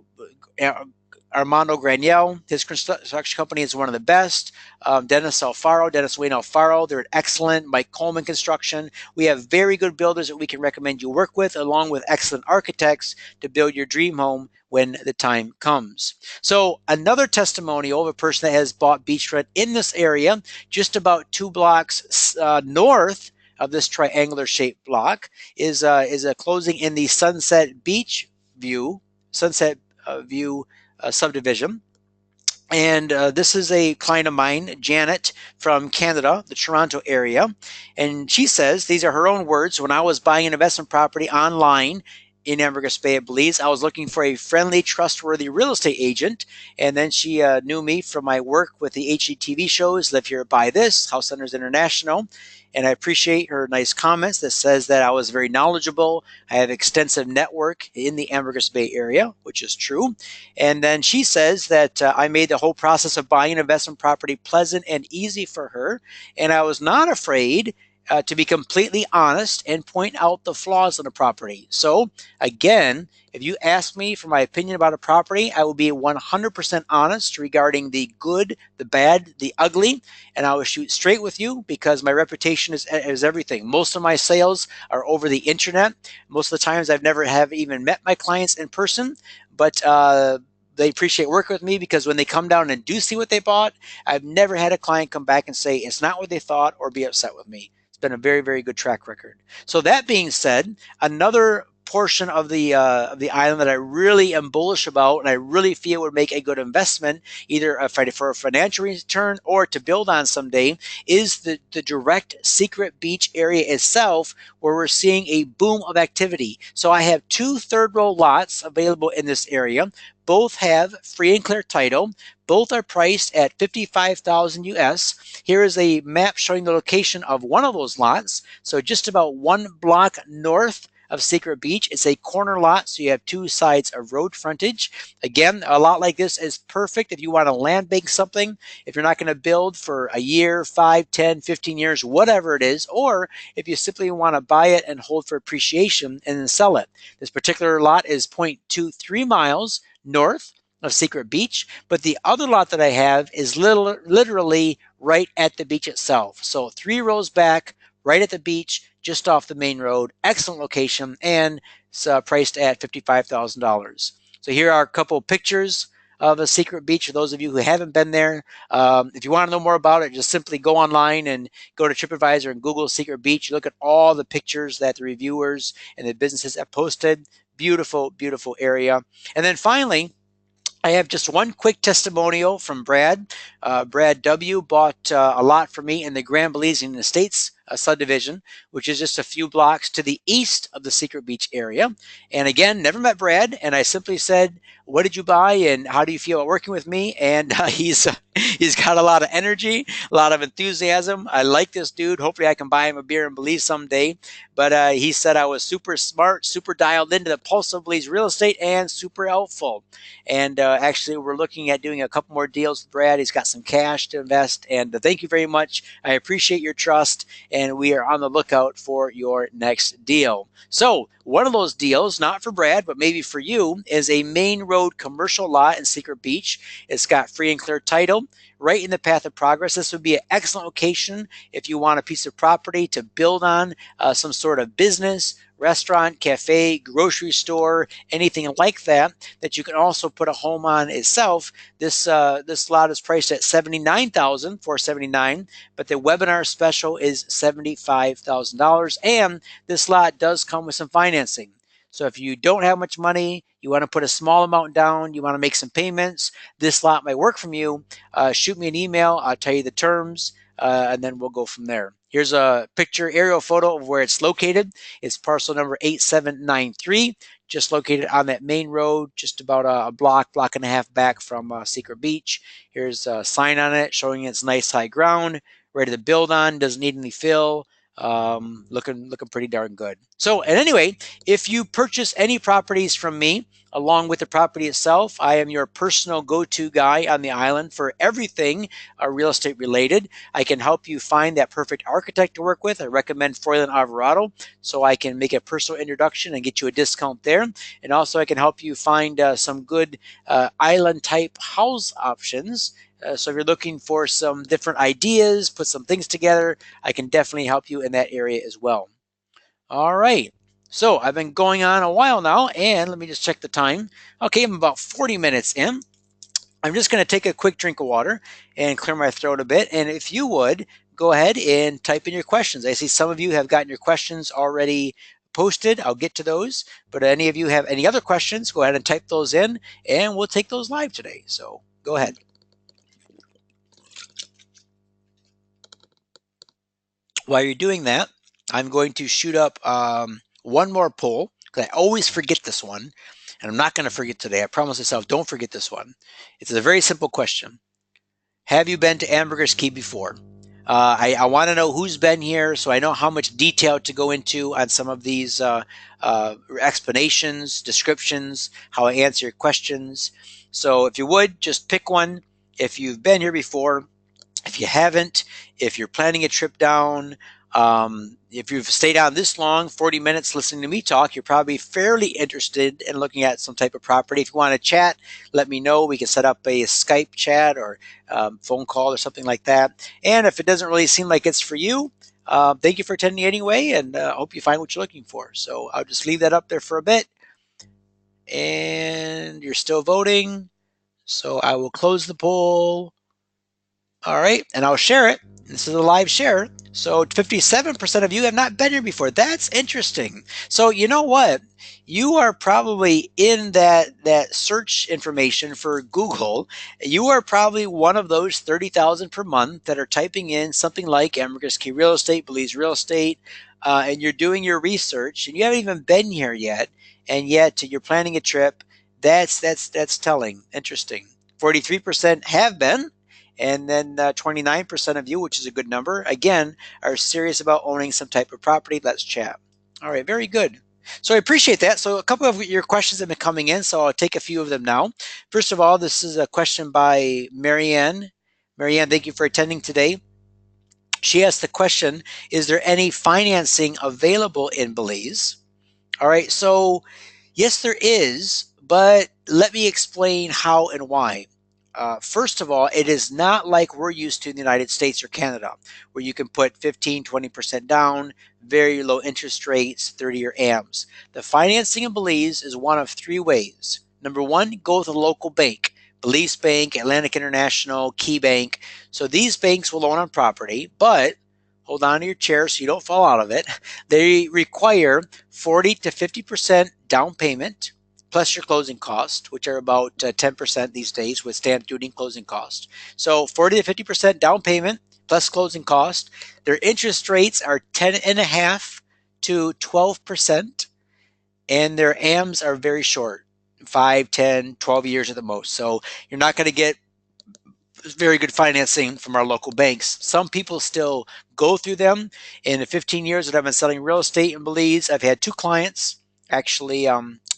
Armando Graniel. His construction company is one of the best. Dennis Wayne Alfaro, they're excellent. Mike Coleman Construction. We have very good builders that we can recommend you work with, along with excellent architects to build your dream home when the time comes. So another testimonial of a person that has bought beachfront in this area, just about 2 blocks north of this triangular shaped block, is a closing in the Sunset View subdivision. And this is a client of mine, Janet, from Canada, the Toronto area. And she says, these are her own words, when I was buying an investment property online in Ambergris Bay at Belize, I was looking for a friendly, trustworthy real estate agent. And then she knew me from my work with the HGTV shows, Live Here, Buy This, House Hunters International. And I appreciate her nice comments that says that I was very knowledgeable. I have extensive network in the Ambergris Bay area, which is true. And then she says that I made the whole process of buying an investment property pleasant and easy for her. And I was not afraid to be completely honest and point out the flaws in the property. So again, if you ask me for my opinion about a property, I will be 100% honest regarding the good, the bad, the ugly, and I will shoot straight with you because my reputation is everything. Most of my sales are over the internet. Most of the times I've never have even met my clients in person, but they appreciate working with me because when they come down and do see what they bought, I've never had a client come back and say it's not what they thought or be upset with me. Been a very, very good track record. So that being said, another portion of the island that I really am bullish about and I really feel would make a good investment, either for a financial return or to build on someday, is the direct secret beach area itself, where we're seeing a boom of activity. So I have 2 third-row lots available in this area. Both have free and clear title. Both are priced at $55,000 US. Here is a map showing the location of one of those lots. So just about 1 block north of Secret Beach. It's a corner lot, so you have 2 sides of road frontage. Again, a lot like this is perfect if you want to land bank something, if you're not going to build for a year, 5, 10, 15 years, whatever it is, or if you simply want to buy it and hold for appreciation and then sell it. This particular lot is 0.23 miles north of Secret Beach, but the other lot that I have is literally right at the beach itself. So 3 rows back, right at the beach, just off the main road. Excellent location, and it's priced at $55,000. So here are a couple of pictures of a Secret Beach for those of you who haven't been there. If you want to know more about it, just simply go online and go to TripAdvisor and Google Secret Beach. You look at all the pictures that the reviewers and the businesses have posted. Beautiful, beautiful area. And then finally, I have just one quick testimonial from Brad. Brad W. bought a lot for me in the Grand Belizean Estates subdivision, which is just a few blocks to the east of the Secret Beach area. And again, never met Brad, and I simply said, what did you buy and how do you feel about working with me? And he's got a lot of energy, a lot of enthusiasm. I like this dude. Hopefully I can buy him a beer in Belize someday. But he said I was super smart, super dialed into the pulse of Belize real estate, and super helpful. And actually, we're looking at doing a couple more deals with Brad. He's got some cash to invest. And thank you very much. I appreciate your trust. And we are on the lookout for your next deal. So one of those deals, not for Brad, but maybe for you, is a main road commercial lot in Secret Beach. It's got free and clear title, right in the path of progress. This would be an excellent location if you want a piece of property to build on some sort of business, restaurant, cafe, grocery store, anything like that, that you can also put a home on itself. This lot is priced at $79,479, but the webinar special is $75,000, and this lot does come with some financing. So if you don't have much money, you want to put a small amount down, you want to make some payments, this lot might work for you, shoot me an email. I'll tell you the terms, and then we'll go from there. Here's a picture aerial photo of where it's located. It's parcel number 8793, just located on that main road, just about a block and a half back from Secret Beach. Here's a sign on it showing it's nice high ground, ready to build on, doesn't need any fill. Looking pretty darn good. So, and anyway, if you purchase any properties from me, along with the property itself, I am your personal go-to guy on the island for everything real estate related. I can help you find that perfect architect to work with. I recommend Froylan Alvarado, so I can make a personal introduction and get you a discount there. And also I can help you find some good island type house options. So if you're looking for some different ideas, put some things together, I can definitely help you in that area as well. All right. So I've been going on a while now, and let me just check the time. Okay, I'm about 40 minutes in. I'm just going to take a quick drink of water and clear my throat a bit. And if you would, go ahead and type in your questions. I see some of you have gotten your questions already posted. I'll get to those. But any of you have any other questions, go ahead and type those in, and we'll take those live today. So go ahead. While you're doing that, I'm going to shoot up one more poll, because I always forget this one, and I'm not going to forget today. I promise myself, don't forget this one. It's a very simple question. Have you been to Ambergris Caye before? I want to know who's been here, so I know how much detail to go into on some of these explanations, descriptions, how I answer your questions. So if you would, just pick one. If you've been here before, if you haven't, if you're planning a trip down, if you've stayed on this long, 40 minutes listening to me talk, you're probably fairly interested in looking at some type of property. If you want to chat, let me know. We can set up a Skype chat or phone call or something like that. And if it doesn't really seem like it's for you, thank you for attending anyway, and hope you find what you're looking for. So I'll just leave that up there for a bit. And you're still voting. So I will close the poll. All right, and I'll share it. This is a live share. So 57% of you have not been here before. That's interesting. So you know what? You are probably in that search information for Google. You are probably one of those 30,000 per month that are typing in something like Ambergris Caye real estate, Belize real estate, and you're doing your research, and you haven't even been here yet, and yet you're planning a trip. That's telling. Interesting. 43% have been. And then 29% of you, which is a good number, again, are serious about owning some type of property. Let's chat. All right, very good. So I appreciate that. So a couple of your questions have been coming in, so I'll take a few of them now. First of all, this is a question by Marianne. Marianne, thank you for attending today. She asked the question, is there any financing available in Belize? All right, so yes, there is, but let me explain how and why. First of all, it is not like we're used to in the United States or Canada, where you can put 15, 20% down, very low interest rates, 30-year AMs. The financing in Belize is one of three ways. Number one, go with a local bank. Belize Bank, Atlantic International, Key Bank. So these banks will loan on property, but hold on to your chair so you don't fall out of it. They require 40 to 50% down payment, plus your closing costs, which are about 10% these days with stamp duty and closing costs. So 40 to 50% down payment plus closing cost. Their interest rates are 10.5 to 12%, and their AMs are very short, 5, 10, 12 years at the most. So you're not going to get very good financing from our local banks. Some people still go through them. In the 15 years that I've been selling real estate in Belize, I've had two clients actually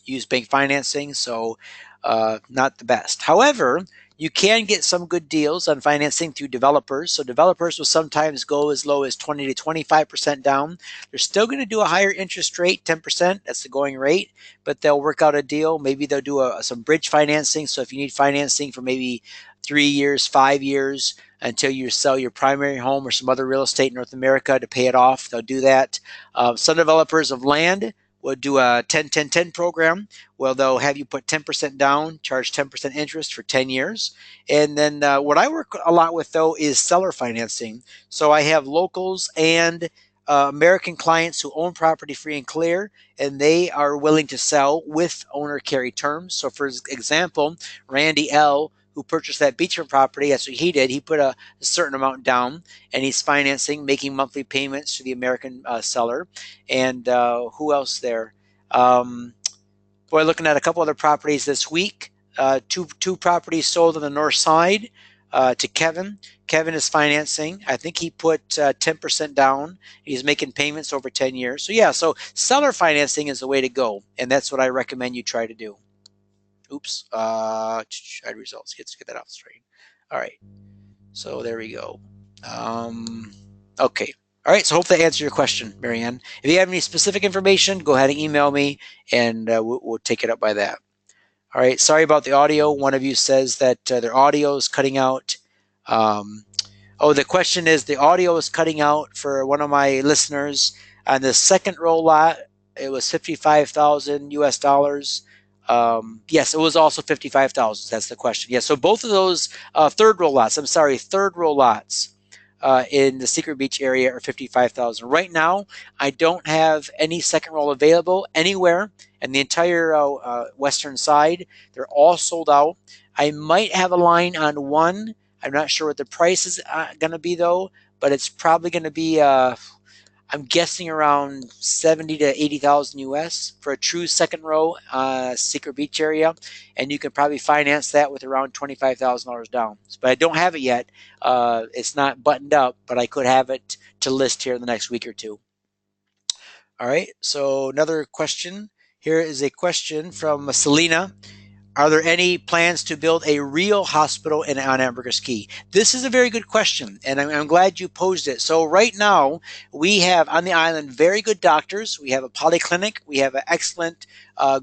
use bank financing, so not the best. However, you can get some good deals on financing through developers. So developers will sometimes go as low as 20 to 25% down. They're still going to do a higher interest rate, 10%. That's the going rate, but they'll work out a deal. Maybe they'll do some bridge financing. So if you need financing for maybe 3 years, 5 years, until you sell your primary home or some other real estate in North America to pay it off, they'll do that. Some developers of land will do a 10-10-10 program. Well, they'll have you put 10% down, charge 10% interest for 10 years. And then what I work a lot with, though, is seller financing. So I have locals and American clients who own property free and clear, and they are willing to sell with owner carry terms. So, for example, Randy L., who purchased that beachfront property, that's what he did. He put a certain amount down, and he's financing, making monthly payments to the American seller. And who else there? We're looking at a couple other properties this week. Two properties sold on the north side to Kevin. Kevin is financing. I think he put 10% down. He's making payments over 10 years. So yeah, so seller financing is the way to go, and that's what I recommend you try to do. Oops, add results. Let's get that off the screen. All right, so there we go. Okay. All right, so hope that answered your question, Marianne. If you have any specific information, go ahead and email me, and we'll take it up by that. All right, sorry about the audio. One of you says that their audio is cutting out. Oh, the question is the audio is cutting out for one of my listeners. On the second row lot, it was 55,000 US dollars. Yes, it was also 55,000. That's the question. Yes, so both of those third row lots in the Secret Beach area are 55,000. Right now, I don't have any second roll available anywhere in the entire western side. They're all sold out. I might have a line on one. I'm not sure what the price is going to be though, but it's probably going to be I'm guessing around 70 to 80,000 US for a true second row Secret Beach area, and you can probably finance that with around $25,000 down. But I don't have it yet. It's not buttoned up, but I could have it to list here in the next week or two. All right, so another question. Here is a question from Selena. Are there any plans to build a real hospital on Ambergris Caye? This is a very good question, and I'm glad you posed it. So right now, we have on the island very good doctors. We have a polyclinic. We have an excellent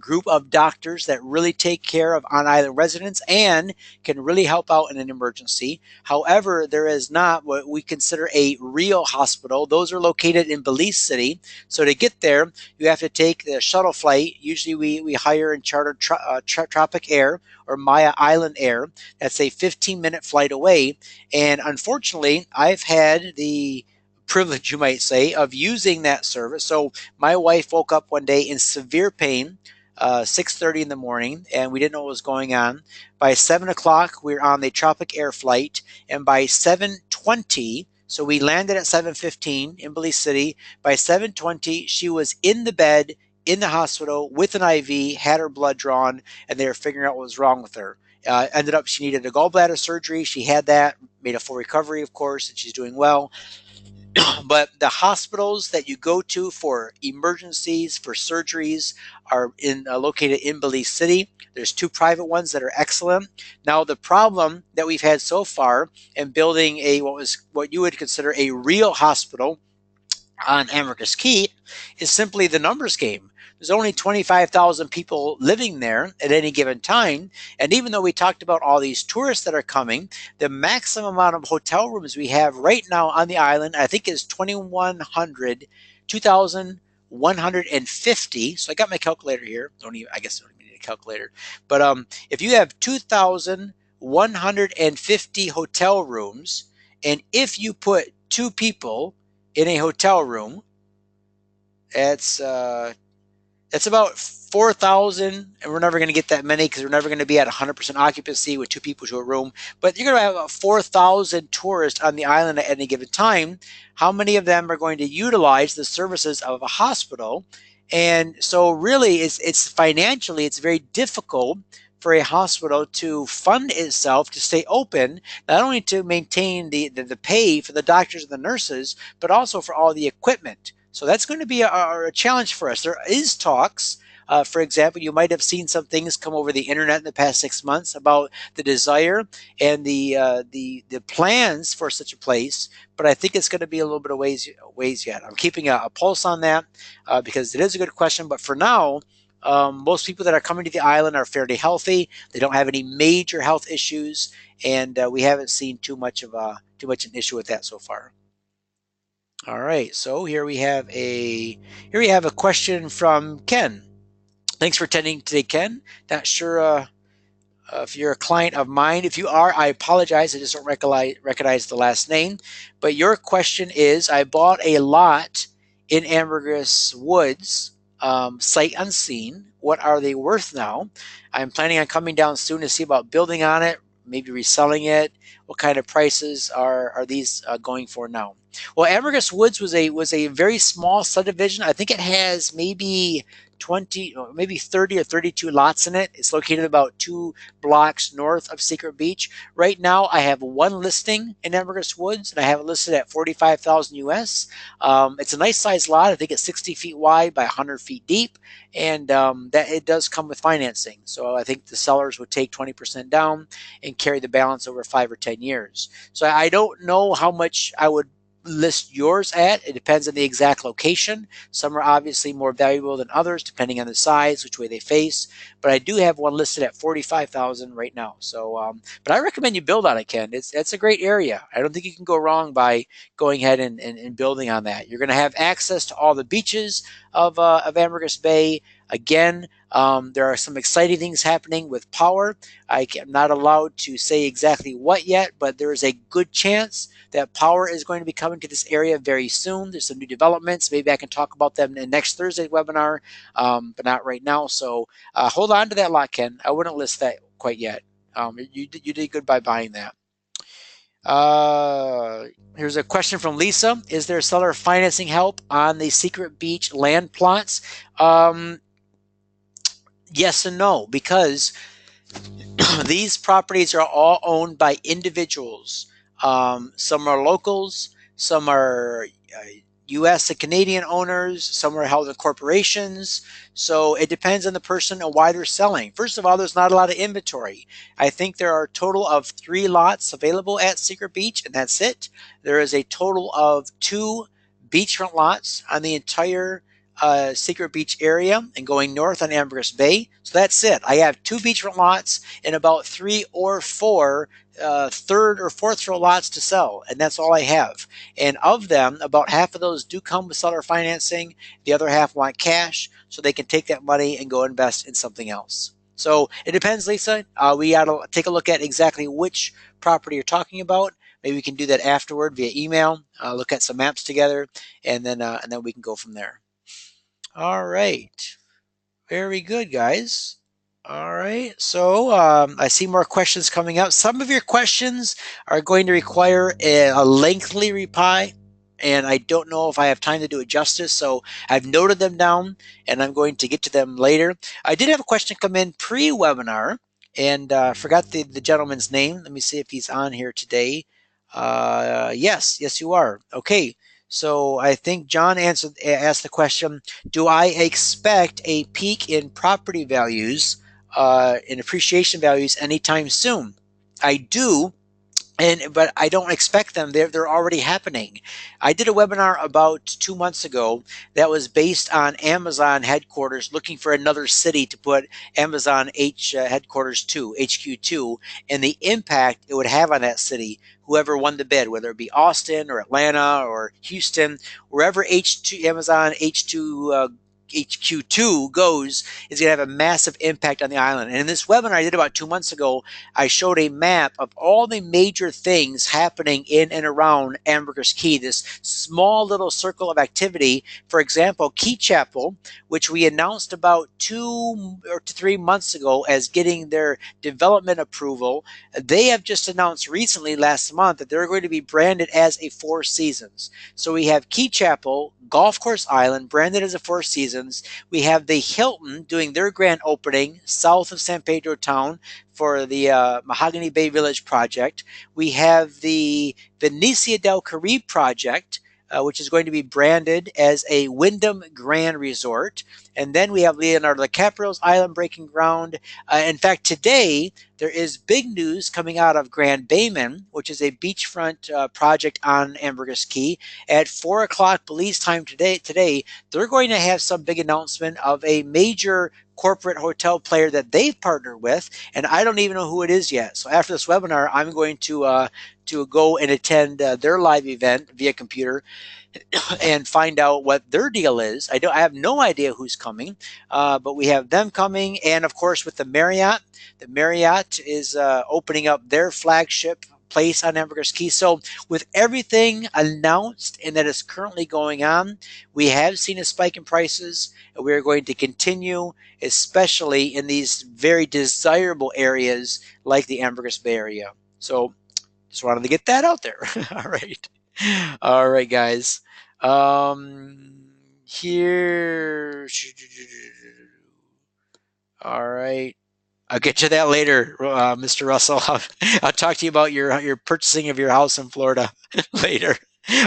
group of doctors that really take care of on-island residents and can really help out in an emergency. However, there is not what we consider a real hospital. Those are located in Belize City. So to get there, you have to take the shuttle flight. Usually we hire and charter Tropic Air or Maya Island Air. That's a 15-minute flight away. And unfortunately, I've had the privilege, you might say, of using that service. So my wife woke up one day in severe pain, 6:30 in the morning, and we didn't know what was going on. By 7 o'clock, we were on the Tropic Air flight, and by 7:20, so we landed at 7:15 in Belize City. By 7:20, she was in the bed in the hospital with an IV, had her blood drawn, and they were figuring out what was wrong with her. Ended up she needed a gallbladder surgery. She had that, made a full recovery, of course, and she's doing well. But the hospitals that you go to for emergencies, for surgeries, are located in Belize City. There's two private ones that are excellent. Now, the problem that we've had so far in building what you would consider a real hospital on Ambergris Caye is simply the numbers game. There's only 25,000 people living there at any given time. And even though we talked about all these tourists that are coming, the maximum amount of hotel rooms we have right now on the island, I think, is 2,150. So I got my calculator here. I guess I don't even need a calculator. But if you have 2,150 hotel rooms, and if you put two people in a hotel room, it's about 4,000, and we're never going to get that many because we're never going to be at 100% occupancy with two people to a room. But you're going to have about 4,000 tourists on the island at any given time. How many of them are going to utilize the services of a hospital? And so really, it's financially, it's very difficult for a hospital to fund itself to stay open, not only to maintain the pay for the doctors and the nurses, but also for all the equipment. So that's going to be a challenge for us. There is talks. For example, you might have seen some things come over the internet in the past 6 months about the desire and the plans for such a place. But I think it's going to be a little bit of ways yet. I'm keeping a pulse on that because it is a good question. But for now, most people that are coming to the island are fairly healthy. They don't have any major health issues, and we haven't seen too much an issue with that so far. All right, so here we have a question from Ken. Thanks for attending today, Ken. Not sure if you're a client of mine. If you are, I apologize. I just don't recognize the last name. But your question is, I bought a lot in Ambergris Woods, sight unseen. What are they worth now? I'm planning on coming down soon to see about building on it, maybe reselling it. What kind of prices are these going for now? Well, Ambergris Woods was a very small subdivision. I think it has maybe 20, maybe 30 or 32 lots in it. It's located about 2 blocks north of Secret Beach. Right now, I have one listing in Ambergris Woods, and I have it listed at 45,000 US. It's a nice sized lot. I think it's 60 feet wide by 100 feet deep, and that it does come with financing. So I think the sellers would take 20% down and carry the balance over 5 or 10 years. So I don't know how much I would list yours at. It depends on the exact location. Some are obviously more valuable than others depending on the size, which way they face. But I do have one listed at 45,000 right now. So, but I recommend you build on it, Ken. It's a great area. I don't think you can go wrong by going ahead and building on that. You're going to have access to all the beaches of Ambergris Bay. Again, there are some exciting things happening with power. I'm not allowed to say exactly what yet, but there is a good chance that power is going to be coming to this area very soon. There's some new developments. Maybe I can talk about them in next Thursday webinar, but not right now. So hold on to that lot, Ken. I wouldn't list that quite yet. You did good by buying that. Here's a question from Lisa. Is there seller financing help on the Secret Beach land plots? Yes and no, because these properties are all owned by individuals. Some are locals, some are U.S. and Canadian owners, some are held in corporations. So it depends on the person and why they're selling. First of all, there's not a lot of inventory. I think there are a total of 3 lots available at Secret Beach, and that's it. There is a total of 2 beachfront lots on the entire Secret Beach area and going north on Ambergris Bay. So that's it. I have 2 beachfront lots and about 3 or 4 third or fourth row lots to sell, and that's all I have. And of them, about half of those do come with seller financing. The other half want cash, so they can take that money and go invest in something else. So it depends, Lisa. We got to take a look at exactly which property you're talking about. Maybe we can do that afterward via email. Look at some maps together, and then we can go from there. All right. Very good, guys. All right. So I see more questions coming up. Some of your questions are going to require a lengthy reply, and I don't know if I have time to do it justice. So I've noted them down, and I'm going to get to them later. I did have a question come in pre-webinar, and forgot the gentleman's name. Let me see if he's on here today. Yes, you are. Okay. So I think John asked the question, do I expect a peak in property values, in appreciation values anytime soon? I do, but I don't expect them. They're already happening. I did a webinar about 2 months ago that was based on Amazon headquarters looking for another city to put Amazon headquarters to, HQ2, and the impact it would have on that city. Whoever won the bid, whether it be Austin or Atlanta or Houston, wherever Amazon HQ2 goes, is going to have a massive impact on the island. And in this webinar I did about 2 months ago, I showed a map of all the major things happening in and around Ambergris Caye, this small little circle of activity. For example, Caye Chapel, which we announced about 2 or 3 months ago as getting their development approval, they have just announced recently last month that they're going to be branded as a 4 Seasons. So we have Caye Chapel, Golf Course Island, branded as a 4 Seasons. We have the Hilton doing their grand opening south of San Pedro town for the Mahogany Bay Village project. We have the Venecia del Caribe project, which is going to be branded as a Wyndham Grand Resort. And then we have Leonardo DiCaprio's Island Breaking Ground. In fact, today there is big news coming out of Grand Bayman, which is a beachfront project on Ambergris Caye. At 4 o'clock Belize time today, they're going to have some big announcement of a major corporate hotel player that they've partnered with, and I don't even know who it is yet. So after this webinar, I'm going to go and attend their live event via computer and find out what their deal is. I have no idea who's coming, but we have them coming, and of course with the Marriott is opening up their flagship place on Ambergris Caye. So with everything announced and that is currently going on, we have seen a spike in prices, and we are going to continue, especially in these very desirable areas like the Ambergris Bay Area. So just wanted to get that out there. All right. All right, guys. Here. All right. I'll get to that later, Mr. Russell. I'll talk to you about your purchasing of your house in Florida later.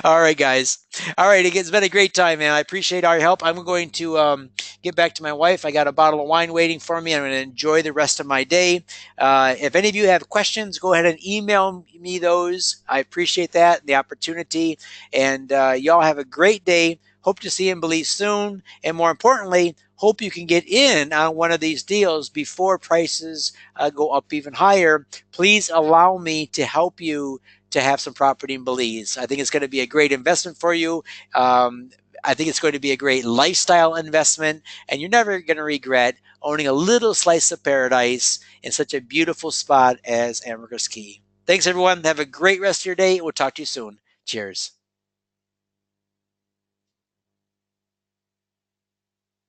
All right, guys. All right, it's been a great time, man. I appreciate all your help. I'm going to get back to my wife. I got a bottle of wine waiting for me. I'm going to enjoy the rest of my day. If any of you have questions, go ahead and email me those. I appreciate that, the opportunity. And y'all have a great day. Hope to see you in Belize soon. And more importantly, hope you can get in on one of these deals before prices go up even higher. Please allow me to help you to have some property in Belize. I think it's going to be a great investment for you. I think it's going to be a great lifestyle investment, and you're never going to regret owning a little slice of paradise in such a beautiful spot as Ambergris Caye. Thanks, everyone. Have a great rest of your day. We'll talk to you soon. Cheers.